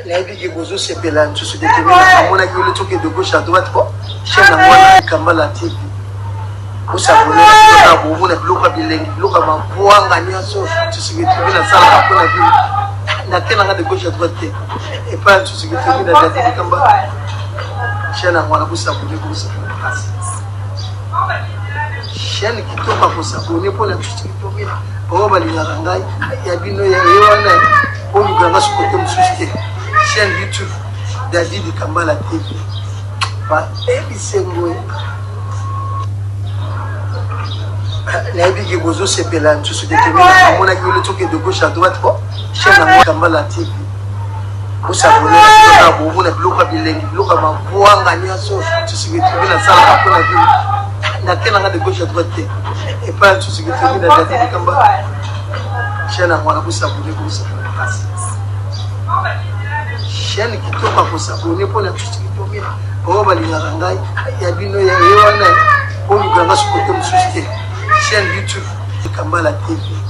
nayebi bozo sepela nsusu detemina amona ki le toke de gauche à droite bon chaîne ngwana Kambala TV usabone na bobu na bloka bilengi bloka mabwanga nyaso nsusu detemina sala ko na bi na tena de gauche à droite et pas nsusu detemina dadi Kambala chaîne ngwana usabone chaîne kitoka kusabone pona nsusu detemina po balingaka ngai ya bino ya yewana po luganga sukote mususu chaîne YouTube David Kambala TV ba ebisengo nayebi bozo sepela nsusu detemina amona ki le toke de gauche à droite bon chaîne Kambala TV usabone na bobu na bloka bilengi bloka mabwanga nyaso nsusu detemina sala ko na bi na tena de gauche à droite et pas nsusu detemina David Kambala chaîne ngwana usabone chaîne kitoka kusabone pona tusikitomina po balingaka ngai ya bino ya yewana po luganga sukote mususu chaîne YouTube Kambala TV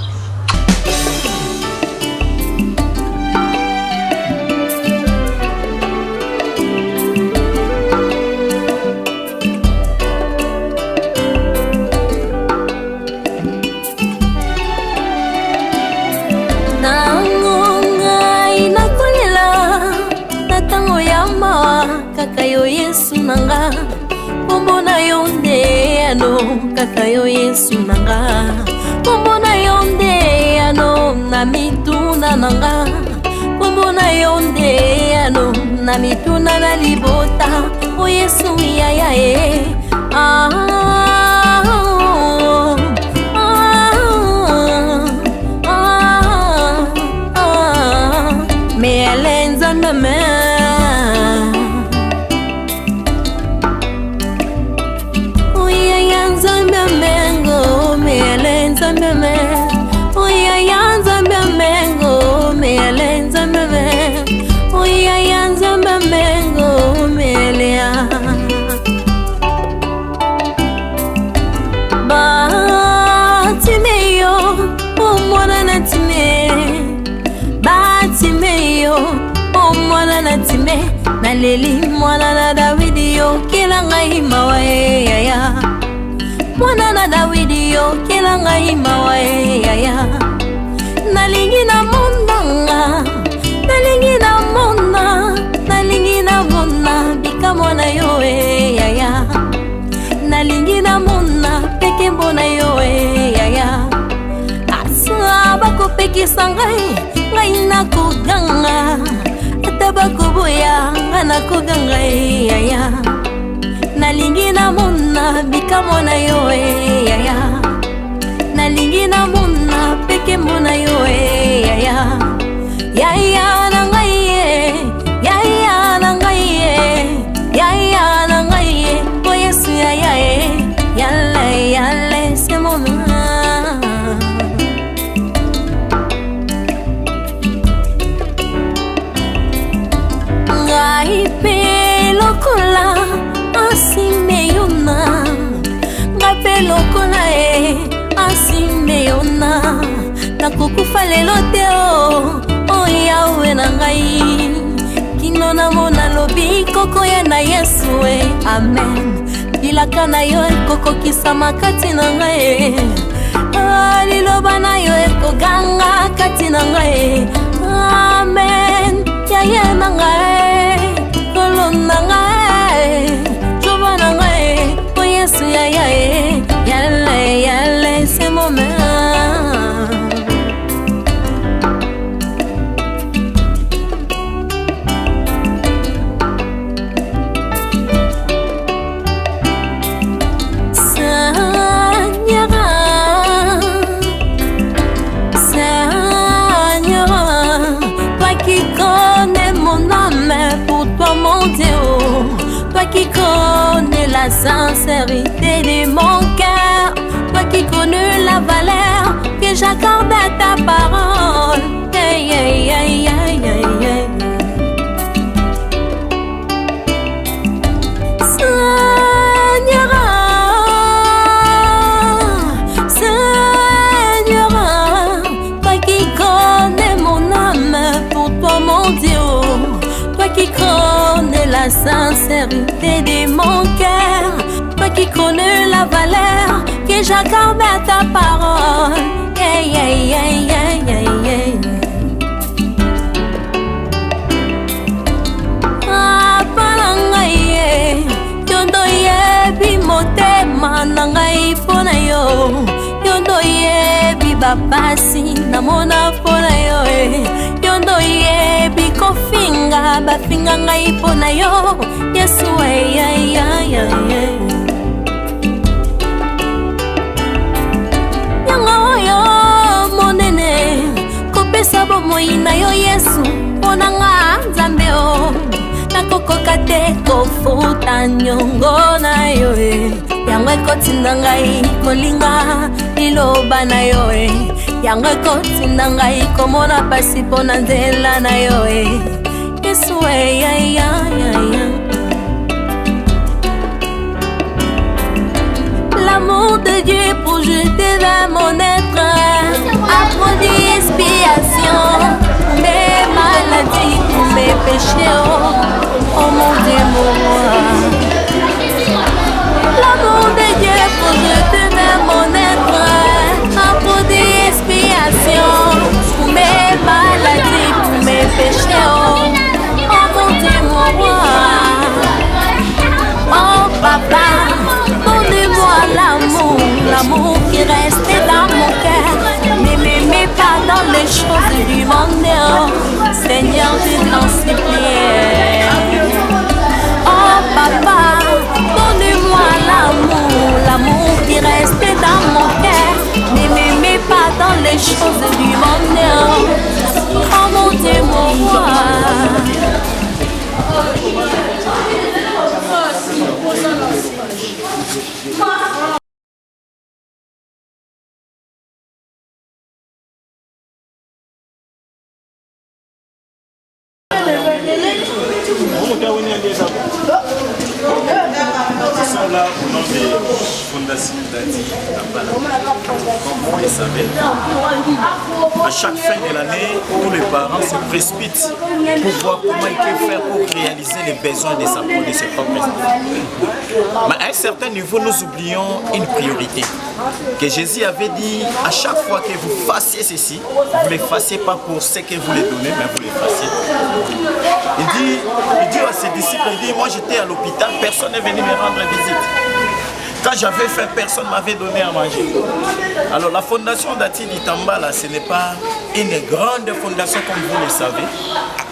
kaka yo Yesu nanga kombo na yo nde ano kaka yo Yesu nanga kombo na yo nde ano na mituna nanga kombo na yo nde ano na mituna na libota o Yesu ya e me alenza mama naleli mwana na Dawidi yo kila ngai mawae yaya mwana na Dawidi yo kila ngai mawae yaya nalingi na mondanga nalingi na mona bika mwana yo yaya nalingi na mona peke mbona yo yaya asa bakopekisa ngai na kuganga bakubuya ngana kuganga yaya nalingi na mona bika mona yo yaya nalingi na mona peke mona yo yaya yaya na ngai yaya na ngai yaya na ngai o Yesu yaya yalla c'est mon lokola asimeyona ngape lokola asimeyona nakokufa lelo te o Yawe na ngai kino na mona lobi koko ya na Yesu amen bilaka na yo ekokokisa makati na ngai liloba na yo ekoganga kati na ngai amen yaya na ngai kolona ngai joba na ngai o Yesu yaya yalla c'est mon toi qui connais la sincérité de mon cœur, toi qui connais la valeur que j'accorde à ta parole. Seigneur, toi qui connais mon âme, pour toi mon Dieu qui connais la sincérité de mon cœur, toi qui connais la valeur que j'accorde à ta parole. Yeah, yeah, yeah, yeah, yeah, yeah. Motema na ngai pona yo, yondo yebi bapasi namona pona yo, yondo yebi kofinga bafinga ngai pona yo, Yesu ya ya ya ya. Yango yo monene kopesa bomoi na yo Yesu pona nga Nzambe o. Nakokoka te kofuta nyongo na yo yango ekotinda ngai kolinga liloba na yo yango ekotinda ngai komona pasi mpona nzela na yo Yesu ya ya ya ya. L'amour de Dieu pour jeter vers mon être a produit expiation pour mes maladies, pour mes péchés. Oh mon Dieu, l'amour de Dieu pour jeter vers mon être a produit expiation pour mes maladies, pour mes péchés. Oh mon Dieu, mon roi. Oh papa, donnez-moi l'amour, l'amour qui reste dans mon cœur. Ne m'aimez pas dans les choses du monde, oh Seigneur, je t'en supplie. Oh papa, donnez-moi l'amour, l'amour qui reste dans mon cœur. Ne m'aimez pas dans les choses du monde, oh mon Dieu, mon roi. Ils sont là au nom des fondations d'Adi Tambala. Comme vous le savez, à chaque fin de l'année, tous les parents se précipitent pour voir comment ils peuvent faire pour réaliser les besoins de ses propres enfants. Mais à un certain niveau, nous oublions une priorité. Que Jésus avait dit, à chaque fois que vous fassiez ceci, vous ne le fassiez pas pour ce que vous les donnez, mais vous le fassiez. Il dit à ses disciples, il dit, moi j'étais à l'hôpital, personne n'est venu me rendre visite. Quand j'avais faim, personne ne m'avait donné à manger. Alors la fondation d'Adi Tambala, ce n'est pas une grande fondation comme vous le savez,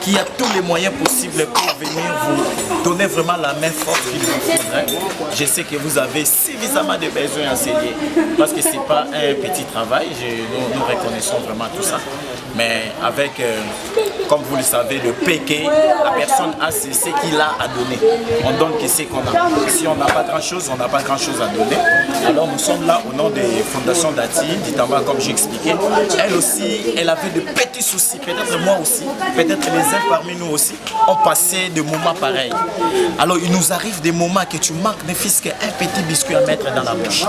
qui a tous les moyens possibles pour venir vous donner vraiment la main forte qu'il vous faudrait. Je sais que vous avez suffisamment de besoins à s'aider, parce que ce n'est pas un petit travail, nous reconnaissons vraiment tout ça. Mais avec, comme vous le savez, le péché, la personne a ce qu'il a à donner. On donne que ce qu'on a. Si on n'a pas grand-chose, on n'a pas grand-chose à donner. Alors nous sommes là au nom des fondations d'Adi Tambala, comme j'ai expliqué. Elle aussi, elle avait de petits soucis. Peut-être moi aussi, peut-être les uns parmi nous aussi, ont passé des moments pareils. Alors il nous arrive des moments que tu manques ne fût-ce qu'un petit biscuit à mettre dans la bouche.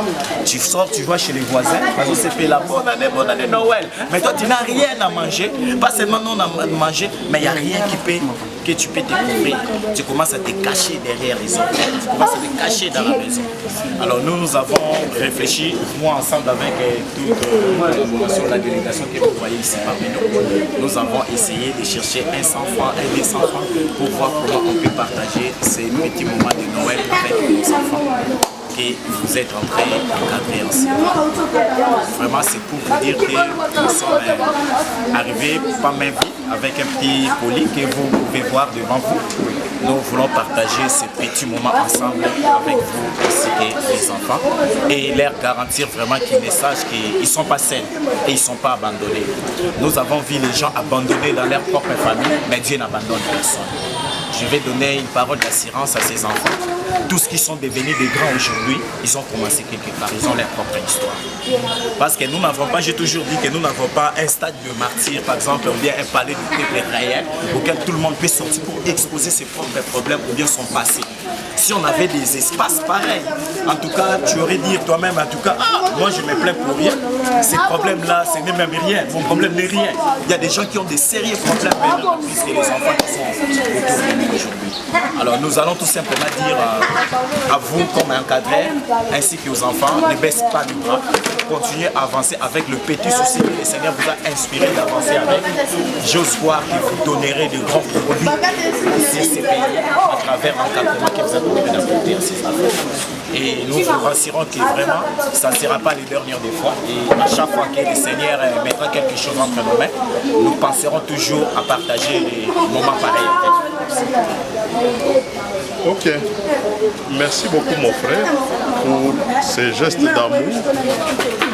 Tu sors, tu vas chez les voisins, parce que c'est fait la bonne année Noël. Mais toi tu n'as rien à manger, pas seulement non à manger, mais il n'y a rien que tu peux te couvrir. Tu commences à te cacher derrière les autres, tu commences à te cacher dans la maison. Alors nous avons réfléchi, moi ensemble avec toute la délégation que vous voyez ici parmi nous, nous avons essayé de chercher un 100 francs, un 200 francs pour voir comment on peut partager ces petits moments de Noël avec nos enfants que vous êtes en train d'encadrer ensemble. Vraiment, c'est pour vous dire que nous sommes arrivés pas main vide avec un petit colis que vous pouvez voir devant vous. Nous voulons partager ces petits moments ensemble avec vous ainsi que les enfants et leur garantir vraiment qu'ils ne sachent qu'ils ne sont pas seuls et ils ne sont pas abandonnés. Nous avons vu les gens abandonnés dans leur propre famille, mais Dieu n'abandonne personne. je vais donner une parole d'assurance à ces enfants. Tous qui sont devenus des grands aujourd'hui, ils ont commencé quelque part, ils ont leur propre histoire. Parce que nous n'avons pas, j'ai toujours dit que nous n'avons pas un stade de martyr, par exemple, ou bien un palais de peuple réel, auquel tout le monde peut sortir pour exposer ses propres problèmes ou bien son passé. Si on avait des espaces pareils, en tout cas, tu aurais dit toi-même, en tout cas, ah, moi je me plains pour rien, ces problèmes-là, ce n'est même rien, mon problème n'est rien. Il y a des gens qui ont des sérieux problèmes maintenant, puisque les enfants qui sont autour de nous aujourd'hui. Alors nous allons tout simplement dire à vous comme encadrés, ainsi qu'aux enfants, ne baissez pas les bras, continuez à avancer avec le petit souci que le Seigneur vous a inspiré d'avancer avec. J'ose croire que vous donnerez de grands produits sur ces pays à travers l'encadrement que vous avez d'apporter à ces enfants. Et nous vous rassurons que vraiment, ça ne sera pas les dernières des fois. Et à chaque fois que le Seigneur mettra quelque chose entre nos mains, nous penserons toujours à partager les moments pareils avec vous. Ok. Merci beaucoup mon frère pour ces gestes d'amour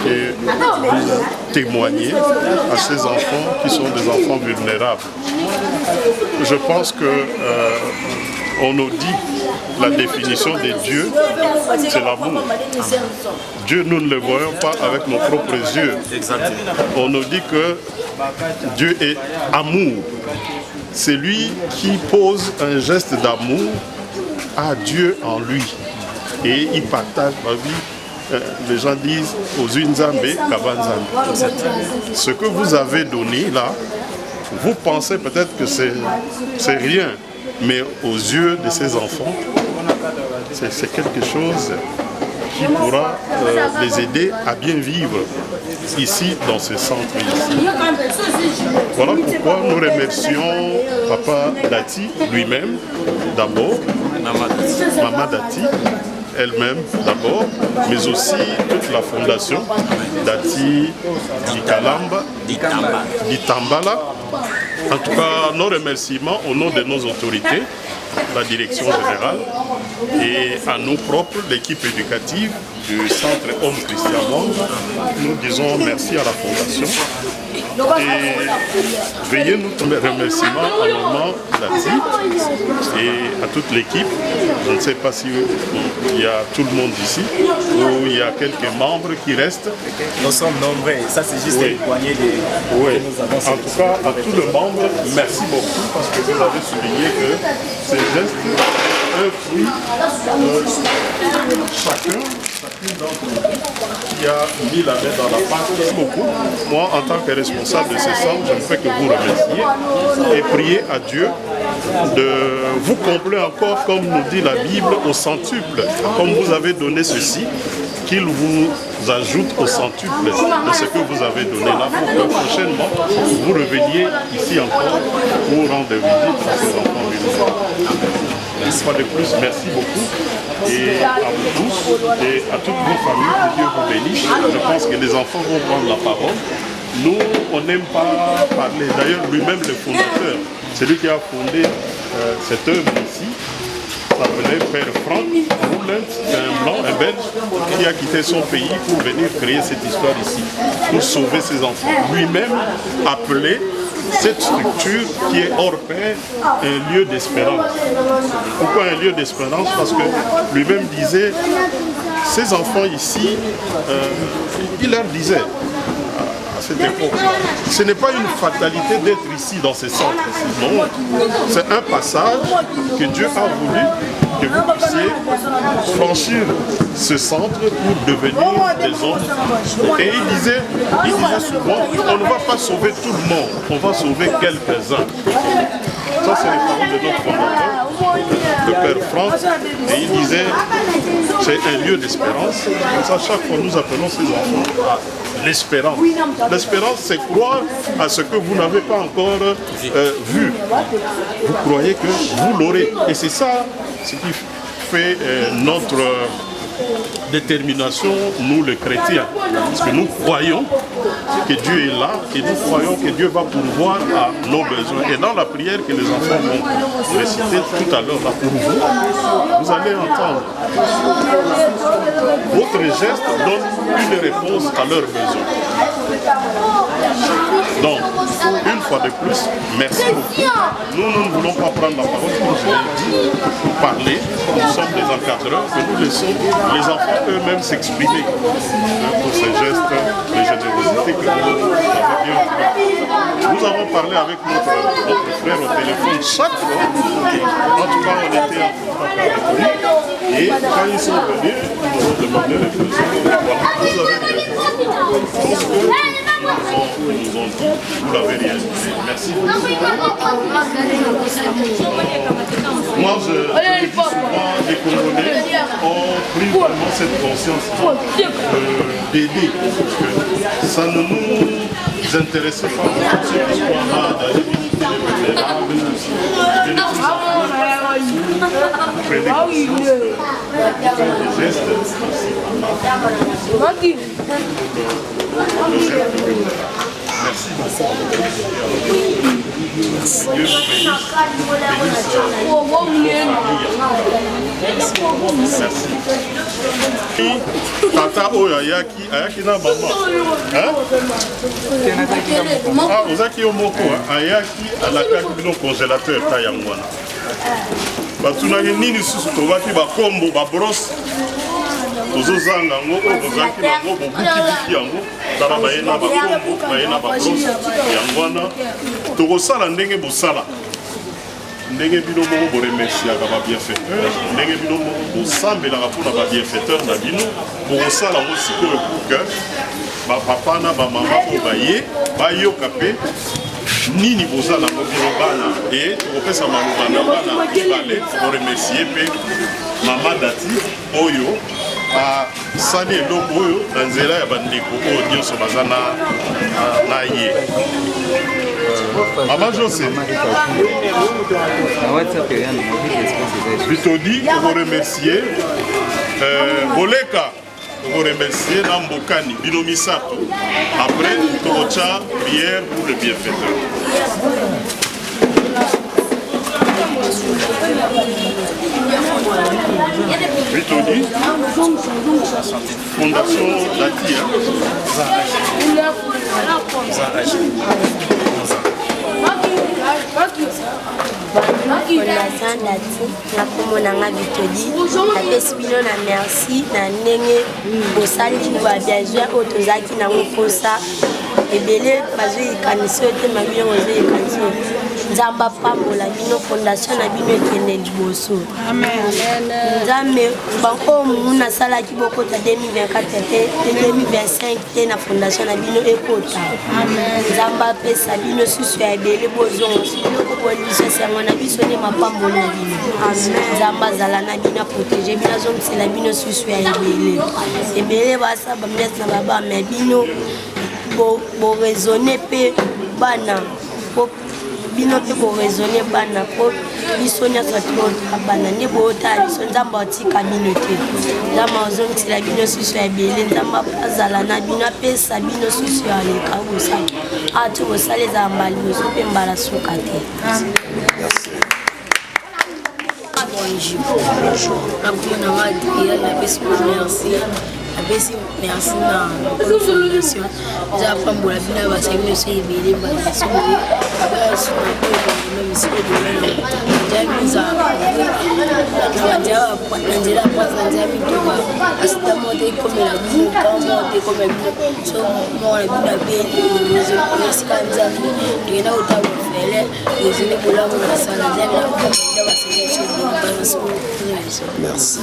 que vous témoignez à ces enfants qui sont des enfants vulnérables. Je pense que on nous dit la définition de Dieu, c'est l'amour. Dieu, nous ne le voyons pas avec nos propres yeux. On nous dit que Dieu est amour. C'est lui qui pose un geste d'amour à Dieu en lui. Et il partage ma vie. Les gens disent aux Unzambe, Kabanzambe. Ce que vous avez donné là, vous pensez peut-être que c'est rien. Mais aux yeux de ces enfants, c'est quelque chose qui pourra les aider à bien vivre ici, dans ce centre ici. Voilà pourquoi nous remercions Papa Dati lui-même d'abord, Maman Dati elle-même d'abord, mais aussi toute la fondation Dati Dikalamba, Ditambala. En tout cas, nos remerciements au nom de nos autorités, la direction générale, et à nous propres, l'équipe éducative du Centre Homme Christian Monde. Nous disons merci à la Fondation. Et veuillez nous remerciements à Maman Dati et à toute l'équipe. Je ne sais pas si il y a tout le monde ici ou il y a quelques membres qui restent. Nous sommes nombreux, ça c'est juste une poignée de... Oui. En tout cas, à tous les membres, merci beaucoup parce que vous avez souligné que ces gestes, un fruit, chacune d'entre vous qui a mis la main dans la pâte. Merci beaucoup. Moi, en tant que responsable de ce centre, je ne fais que vous remercier et prier à Dieu de vous combler encore, comme nous dit la Bible, au centuple. Comme vous avez donné ceci, qu'il vous ajoute au centuple de ce que vous avez donné là, pour que prochainement vous reveniez ici encore pour rendre visite à ces enfants vulnérables. Une fois de plus, merci beaucoup. Et à vous tous et à toutes vos familles, que Dieu vous bénisse. Je pense que les enfants vont prendre la parole. Nous, on n'aime pas parler. D'ailleurs, lui-même, le fondateur, c'est lui qui a fondé cette œuvre ici, s'appelait Père Franck Roulent, c'est un blanc, un belge, qui a quitté son pays pour venir créer cette histoire ici, pour sauver ses enfants. Lui-même appelait cette structure qui est hors pair un lieu d'espérance. Pourquoi un lieu d'espérance? Parce que lui-même disait, ces enfants ici, il leur disait, à cette époque, ce n'est pas une fatalité d'être ici dans ces centres. Non, c'est un passage que Dieu a voulu que vous puissiez franchir ce centre pour devenir des hommes. Et il disait souvent, on ne va pas sauver tout le monde, on va sauver quelques-uns. Ça, c'est les paroles de notre fondateur, le Père Franck, et il disait, c'est un lieu d'espérance. Comme ça, chaque fois, nous appelons ces enfants à l'espérance. L'espérance, c'est croire à ce que vous n'avez pas encore vu. Vous croyez que vous l'aurez. Et c'est ça ce qui fait notre détermination, nous les chrétiens. Parce que nous croyons que Dieu est là et nous croyons que Dieu va pourvoir à nos besoins. Et dans la prière que les enfants vont réciter tout à l'heure, là pour vous, vous allez entendre. Votre geste donne une réponse à leurs besoins. Donc, une fois de plus, merci beaucoup. Nous ne voulons pas prendre la parole, comme je l'ai dit, pour parler. Nous sommes des encadreurs, que nous laissons les enfants eux-mêmes s'exprimer pour ces gestes de générosité que nous avons bien fait. Nous avons parlé avec notre frère au téléphone chaque fois. En tout cas, on était en contact avec lui. Et quand ils sont venus, ils nous ont demandé les choses. Voilà, vous avez rien dit. Vous l'avez rien dit. Merci beaucoup. Moi, je dis souvent, les Congolais ont pris vraiment cette conscience d'aider. Parce que ça ne nous intéressait pas beaucoup ceux qui sont malades, les militaires, les vulnérables, des gestes. Merci Tata oyo ayaki na mama. Ah, ozaki yo moko ayaki alakaki bino congélateur ta yango wana. Batunaki nini susu tobaki bakombo babrosse tozozanga yango oyo tozalaki nango bobukibiki yango tala baye na bakombo baye na babrosse yango wana tokosala ndenge bosala ndenge bino moko boremerciaka babienfaiteur ndenge bino moko bosambelaka mpona babienfaiteur na bino bokosala yango sikoyo pour que bapapa na bamama oyo baye bayoka mpe nini bozala yango bino bana e tokopesa maloba na bana mibale boremercie mpe mama dati oyo asali eloko oyo na nzela ya bandeko oyo nyonso baza na ye. Mama José Bitodi vous remercier Boleka vous remercier Nambokani Binomisato après Tocha bière pour le bienfaiteur. Bitodi Fondation Datia Fondation Dati na komonanga Bitodi apesi bino na merci na ndenge bosali babiazwa oyo tozalaki nango mposa ebele bazoyekanisi oyo te mabino ozoyekanisi nzambe apambola bino fondation na bino ekende liboso nzambe bango mungu nasalaki bokota 2024 te 2025 te na fondation na bino ekota nzambe apesa bino susu ya ebele bozongo biloko bolisasi yango na biso nde mapamboli na bino nzambe azala na bino aprotege bino azongisela bino susu ya ebele basa bamesi na babama ya bino boraisonne mpe bana bino mpe boraisonne bana po biso nyonso toyoka bana nde boyotala biso nzambe atika bino te nzambe azongisela bino susu ya ebele nzambe azala na bino apesa bino susu ya leka bosala ati bosala ezala mbala liboso mpe mbala suka te. nakomona madriel napesi merci apesi merci na fondation eza pambola bino basali bino so ebele basobe nanzela pasa nzela mitoka asita mote ekomela bino kamote ekomela bino so moko na bino abeli esika nzambe tokenda kotaba fele ezinde bolamu nasala nzambe nakokomela basali so ebele Merci.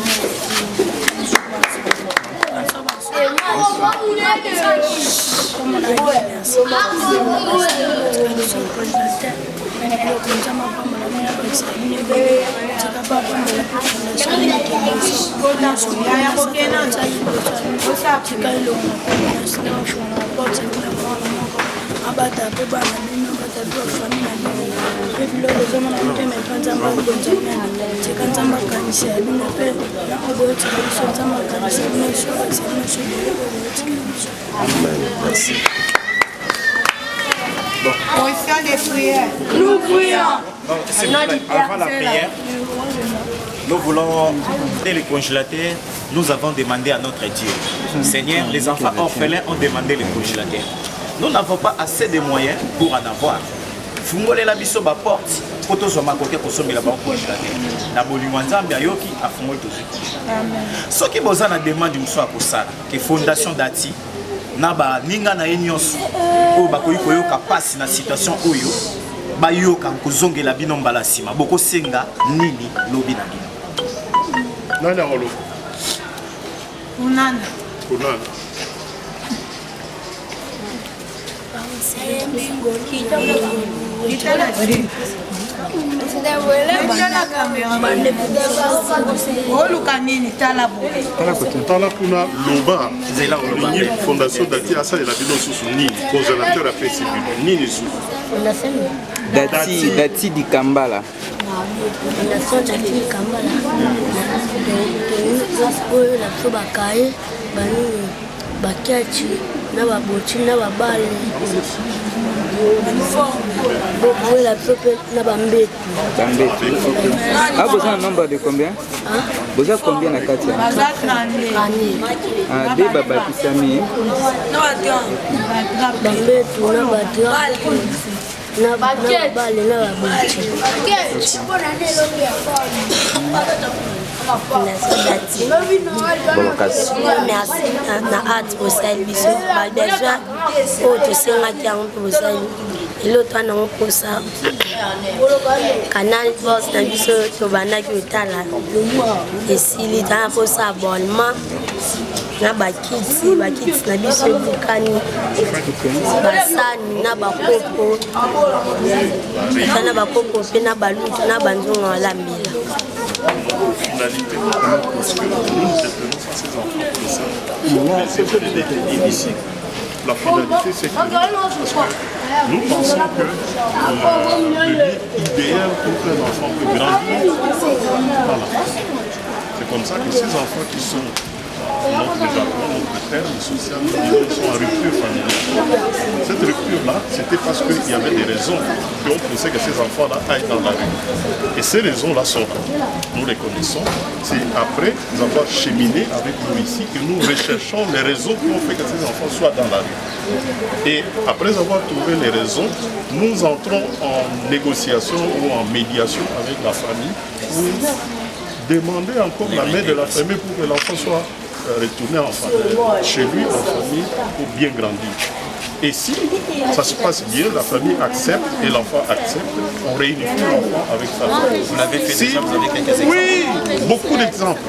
abata pe bana bino bata pe famille na bino pe biloko ezomona motema epa nzambe akonzamena tika nzambe akanisa ya bino pe oboyotika biso nzambe akanisa bino so akisa bino so biloko oboyotika biso. Amen. Merci. Position de prière. Nous prions. Avant la prière, nous voulons les congélateurs. Nous avons demandé à notre Dieu. Seigneur, les enfants orphelins ont demandé les congélateurs. nous n'avons pas assez de moyens pour en avoir. Fungole la biso ba porte, poto zo makoke ko somela ba congélateur. Na bolingo nzambe ayoki afungoli to ziko. Amen. Soki boza na demande muso akosala que fondation Dati na ba ninga na enyoso o ba koyi koyoka passe na situation oyo ba yoka kozongela bino mbala sima boko senga nini lobi na bino. Nani akolo? Unana. Unana. oluka nini tala kuna loba lingi fondation Dati asalela bino susu nini congélateur apesi bino nini susu Dati di Kambala fondation Dati di Kambala oyo na biso bakaye banini bakiachi na baboti na babale la ah, vous avez un nombre de combien? Vous avez combien à Katia? Ah, des baba qui s'amient. Merci au service. Et l'autre non pour ça. Canal Force na biso to banaki utala. Et si l'État pour ça abonnement na bakiti na biso bukani. Basani na bakopo. Na bakopo pe na balutu na banzongo ala mbila. Finalité, parce que nous détenons ces enfants de ça. La finalité, c'est que nous pensons que le but idéal pour un enfant peut grandir, voilà. C'est comme ça que ces enfants qui sont notre Japon, notre terme social, sont en rupture familiale. Cette rupture-là, c'était parce qu'il y avait des raisons qui ont poussé que ces enfants-là aillent dans la rue. Et ces raisons-là sont là. Nous les connaissons. C'est après avoir cheminé avec nous ici que nous recherchons les raisons qui ont fait que ces enfants soient dans la rue. Et après avoir trouvé les raisons, nous entrons en négociation ou en médiation avec la famille pour demander encore la main de la famille pour que l'enfant soit retourner chez lui, en famille, pour bien grandir. Et si ça se passe bien, la famille accepte et l'enfant accepte, on réunifie l'enfant avec sa famille. Vous l'avez fait déjà, vous avez quelques exemples? Oui, beaucoup d'exemples.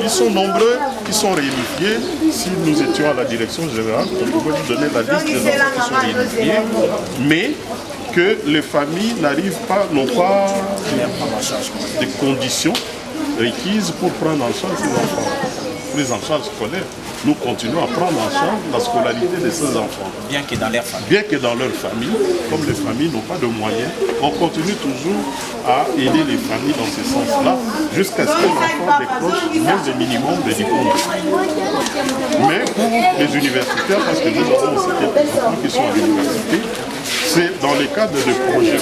Ils sont nombreux, qui sont réunifiés. Si nous étions à la direction générale, on pouvait vous donner la liste des enfants qui sont réunifiés, mais que les familles n'arrivent pas, n'ont pas des conditions requises pour prendre en charge ces enfants. Les en charge scolaires, nous continuons à prendre en charge la scolarité de ces enfants. Bien que dans leur famille. Bien que dans leur famille, comme les familles n'ont pas de moyens, on continue toujours à aider les familles dans ce sens-là, jusqu'à ce que l'enfant décroche même le minimum de diplôme. Mais pour les universitaires, parce que nous avons aussi quelques enfants qui sont à l'université, c'est dans le cadre de projets.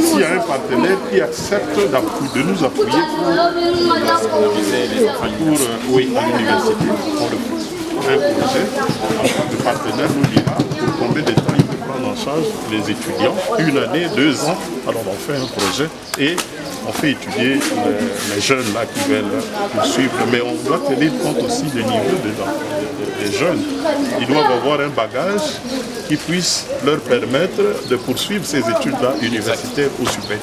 S'il y a un partenaire qui accepte de nous appuyer pour à l'université, on le fait. Un projet, le partenaire nous dira pour combien de temps il peut prendre en charge les étudiants, 1 année, 2 ans, alors on fait un projet et on fait étudier les jeunes là qui veulent poursuivre, mais on doit tenir compte aussi du niveau des jeunes. Ils doivent avoir un bagage qui puisse leur permettre de poursuivre ces études-là universitaires ou supérieures.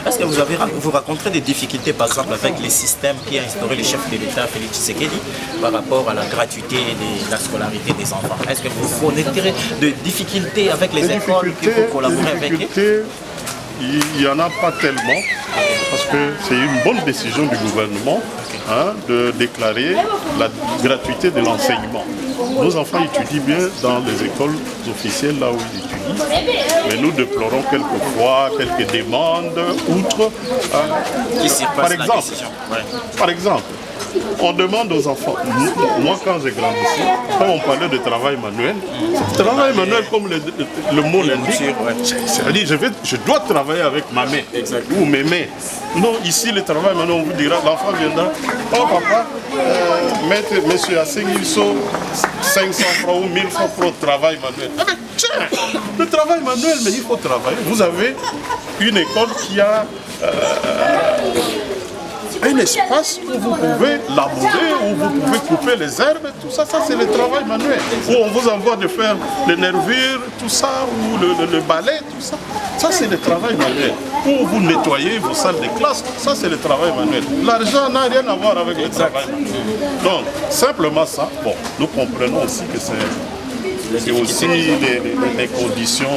Est-ce que vous rencontrez des difficultés, par exemple, avec les systèmes qui a instauré le chef de l'État, Félix Tshisekedi, par rapport à la gratuité de la scolarité des enfants? Est-ce que vous connaîtrez de difficultés avec les écoles qui vous collaborez avec eux? Il n'y en a pas tellement, parce que c'est une bonne décision du gouvernement de déclarer la gratuité de l'enseignement. Nos enfants étudient bien dans les écoles officielles, là où ils étudient, mais nous déplorons quelquefois quelques demandes, outre, par exemple, on demande aux enfants, moi quand j'ai grandi, quand on parlait de travail manuel, travail manuel comme le mot l'indique, c'est-à-dire je dois travailler avec ma main ou mes mains. Non, ici le travail manuel, on vous dira, l'enfant viendra, oh papa, monsieur Asseng, il faut 500 francs ou 1000 francs pour le travail manuel. Ah, mais tiens, le travail manuel, mais il faut travailler. Vous avez une école qui a un espace où vous pouvez labourer, où vous pouvez couper les herbes, tout ça, ça c'est le travail manuel. Où on vous envoie de faire les nervures, tout ça, ou le balai, tout ça. Ça c'est le travail manuel. Où vous nettoyez vos salles de classe, ça c'est le travail manuel. L'argent n'a rien à voir avec le travail manuel. Donc, simplement ça, bon, nous comprenons aussi que c'est aussi les conditions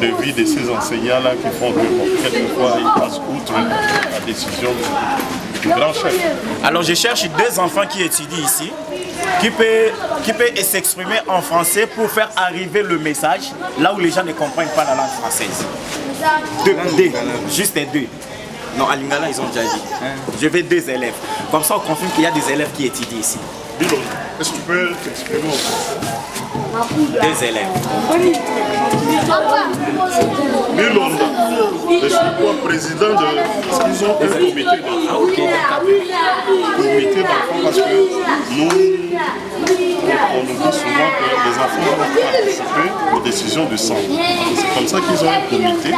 de vie de ces enseignants-là qui font que, bon, quelquefois, ils passent outre la décision du grand chef. Alors, je cherche 2 enfants qui étudient ici, qui peut s'exprimer en français pour faire arriver le message là où les gens ne comprennent pas la langue française. 2, juste 2. Non, à Lingala, ils ont déjà dit. Je veux 2 élèves. Comme ça, on confirme qu'il y a des élèves qui étudient ici. Bilon, est-ce que tu peux t'exprimer aussi? 2 élèves. Bilonda, je suis quoi, président de... Ils ont un comité d'enfants. Comité d'enfants parce que nous, on nous dit souvent que les enfants doivent participer aux décisions du centre. C'est comme ça qu'ils ont un comité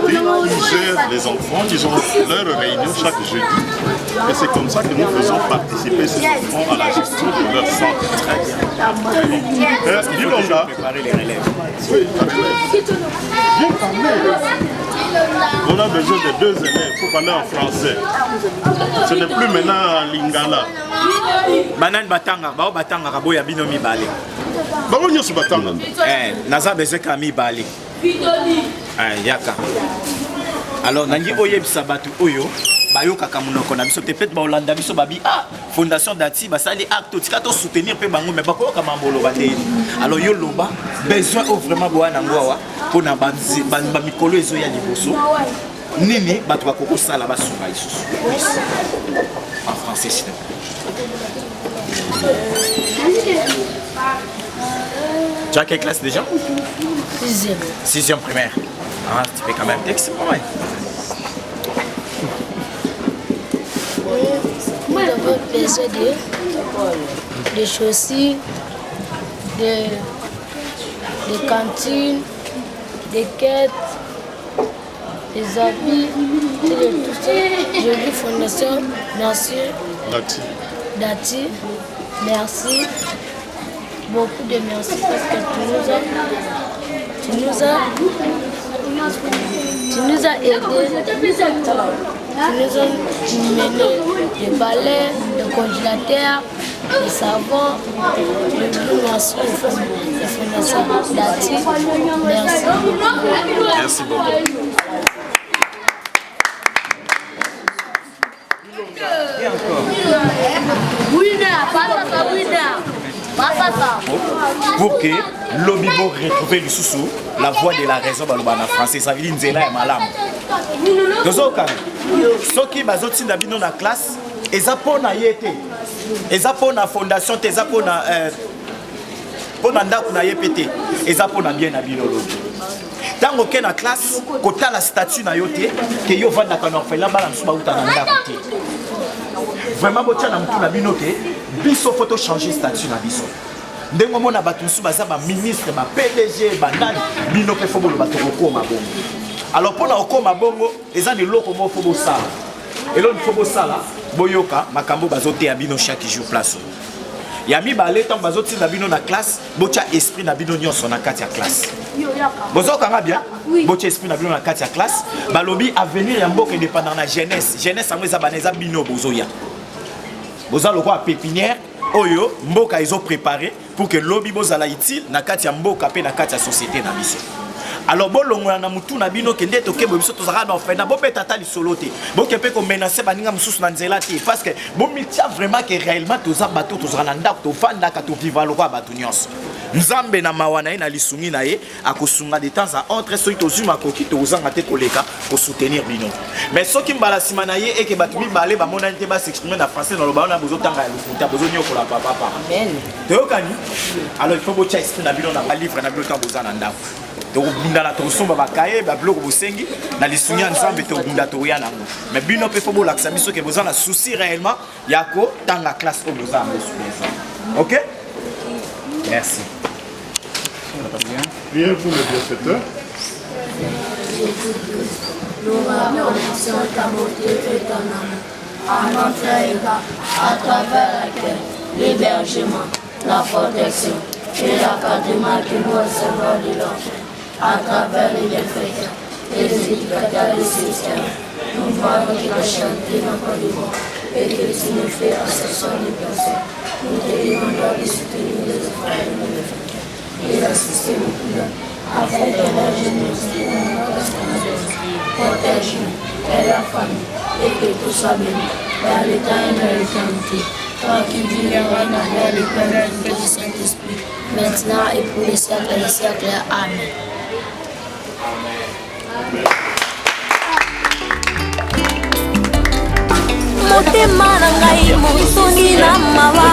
qui gère les enfants. Ils ont leur réunion chaque jeudi. Et c'est comme ça que nous faisons participer ces enfants à la gestion de leur centre. Très bien. Bilonda, Préparer les relèves. oui, bien parler. On a besoin de 2 élèves pour parler en français. Ce n'est plus maintenant en lingala. Banane batanga, bao batanga kabo ya bino mibale. Bango nyoso batanga. Naza bezeka mibale. Yaka. Alors nangi oyebisa batu oyo bayokaka munoko na biso te peut-être ba Hollanda biso babi fondation Dati basali acte tika to soutenir pe bango mais bakoka mambolo bateli. Alors yo loba besoin au vraiment boana ngwa pour na ba mikolo ezo ya liboso. Nini batu bakoko sala basunga isusu. En français s'il te plaît. Tu as quelle classe déjà? 6e. 6e primaire. Ah, tu fais quand même texte, c'est pas mal. Nous avons besoin de chaussures, de cantines, des quêtes, des habits, et tout ça. Je dis Fondation, merci. Dati, merci. Beaucoup de merci parce que tu nous as aidés. Tu nous as mené des balais, des congélateurs, des savons, des boissons, des fondations Dati. Merci. Merci beaucoup. Et encore. Pour que l'Obibo retrouve le sous la voix de la raison dans le français, ça veut dire Nzela et Malam. Dans ce cas, ceux qui sont dans la classe, ils ont pour la yété, ils ont pour la fondation, ils ont pour la ndako na yépété, ils ont pour la bien habillé l'Obi. Tant que la classe, quand la statue na yoté, que yo va dans la orphelin, balan suba uta na ndako. Vraiment, botia na mutu na binoté, biso photo changer statut na biso. Ndengo mona batu suba za ba ministre, ba PDG, ba nani, bino pe fobo lo bato ko mabongo. Alors pour na okoma bongo, ezani loko mo fobo sala. Elon fobo sala, boyoka makambo bazote ya bino chaque jour place. Ya mi ba letan bazoti na bino na classe, botia esprit na bino nyonso na kati ya classe. Bozoka nga bien, botia esprit na bino na kati ya classe, balobi avenir ya mboka indépendant na jeunesse. Jeunesse amwe za baneza bino bozoya. Boza loko a pépinière oyo mboka ils ont préparé pour que lobby bozala utile na kati ya mboka pe na kati ya société na biso. Alors bolongola na mutu na bino kende toke bo biso tozaka na ofena bo betata li soloté bo kepe ko menacer baninga mususu na nzela te parce que bo mitia vraiment que réellement toza bato tozaka na ndako to fanda ka to vivre loko bato nyonso nzambe na mawana na lisungi na ye akosunga de temps à autre so itozuma ko kito ozanga te koleka ko soutenir bino mais soki mbala sima na ye et que bato mi balé ba mona te ba s'exprimer na français dans le baona bozo tanga ya lokuta bozo nyoko la papa amen tokani alors il faut bo tia esprit na bino na livre na bino temps bozana ndako tokobunda na tosomba bakaye babiloko bosengi na lisungi ya nzambe tokobunda toya nango mais bino mpe fo bolakisa biso ke boza na souci réellement ya kotanga classe oyo boza yango soubenza ok Merci. Priez pour le bienfaiteur. Nous remercions ta beauté et ton amour à notre égard, à travers laquelle l'hébergement, la protection et l'académie que nous recevons de l'enfer, à travers les bienfaiteurs, les éducateurs des systèmes, nous voyons que la chanter notre devoir et que tu nous fais accession des personnes. Nous te demandons de soutenir les efforts de nos bienfaiteurs et d'assister nos prières afin que la générosité de notre protège-nous et la famille et que tout soit béni dans l'état et dans l'éternité. Toi qui vis et règnes avec le Père et du Saint-Esprit, maintenant et pour les siècles des siècles. Amen. Motema na ngai motondi na mawa,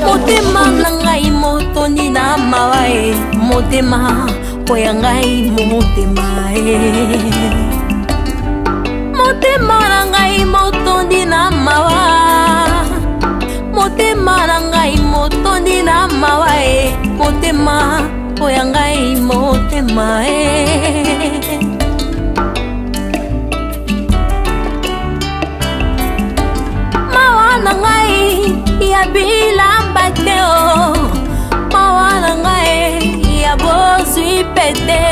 motema na ngai motondi na mawa, motema oya ngai motema, motema na ngai motondi na mawa, motema na ngai motondi na mawa, motema oya ngai motema. Na ngai ya bilamba te o, mawa na ngai ya bozwi pete,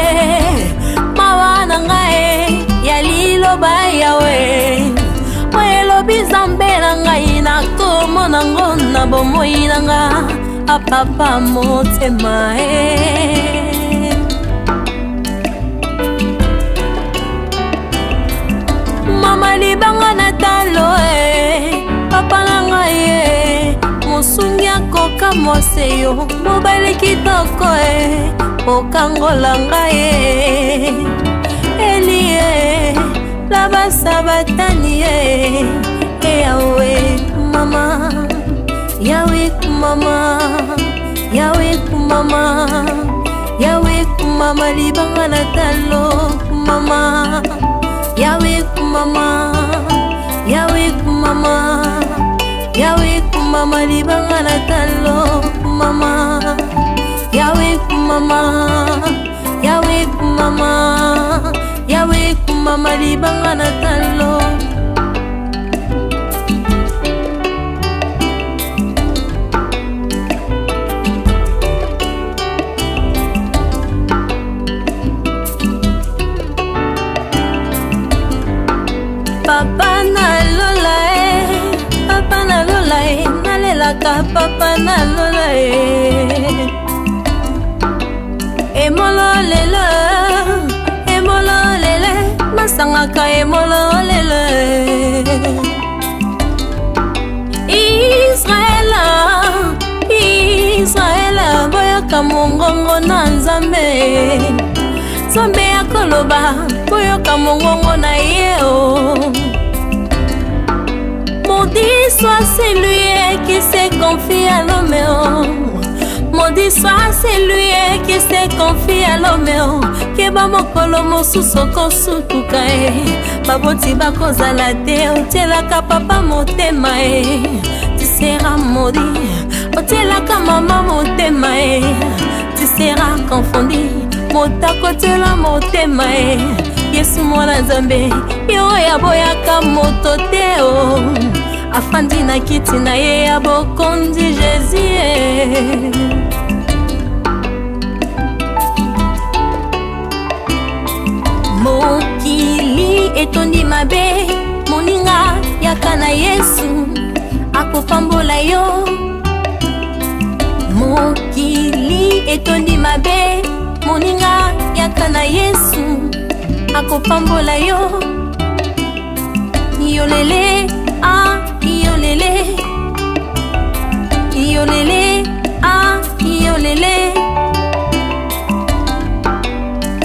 mawa na ngai ya liloba yawe, oyelobi Nzambe na ngai na komo nango na bomoi na nga apapa motema. Mama libanga na talo papa na ngai mosungi akoka mwase yo mobali kitoko okangola ngai elie labasa batani yawe mama, yawe mama, yawe mama, yawe mama libanga na talo mama, yawe mama, yawe mama, yawe mama libanga na talo mama, yawe mama, yawe mama, yawe mama libanga na talo. Papa na lola papa na lola nalelaka papa na lola emololele emololele masangaka emololele Israela Israela boyoka mongongo na Nzambe, Nzambe akoloba boyoka mongongo na yeo. Maudit soit celui qui se confie à l'homme, maudit soit celui qui se confie à l'homme. Keba mokolo mosusu kosutuka baboti bakozala te otelaka papa motema tu seras maudit, otelaka mama motema tu seras confondu, motakotela motema Yesu mwana Nzambe yo ya boyaka moto te o afandi na kiti na ye ya bokonzi Jésus. Mokili etondi mabe moninga yaka na Yesu akopambola yo. Mokili etondi mabe moninga yaka na Yesu akopambola yo. Yolele ah yolele, yolele ah yolele,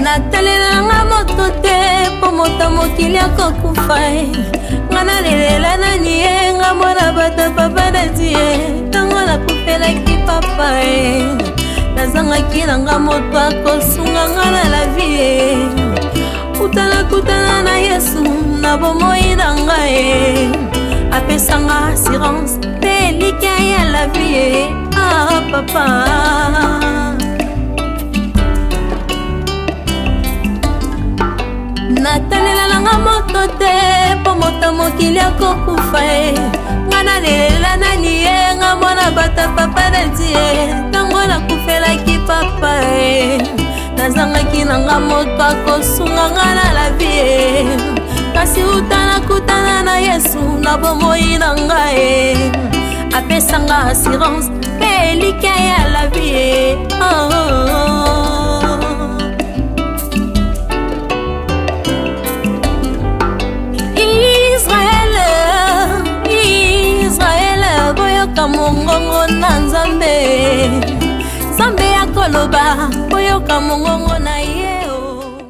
natalela nga moto te po moto mokili akokufa ngana lelela nani nga mwana bata papa dati tango nakufelaki papa nazangaki na nga moto akosunga nga na la vie kutana na Yesu na bomoi na ngai apesanga assurance pe lika ya la vie papa. Natalela nanga moto te po moto mokili akokufa e. Ngana lelela nani ye nga mwana bata papa dati e. Tango nakufelaki papa e. Nazangaki nanga moto akosunga nga na la vie e. Kasi utana kutana na Yesu na bomoi na nga e. Apesanga assurance pe elika ya la vie e. Israel boyoka mongongo na Nzambe. Nzambe ya koloba boyoka mongongo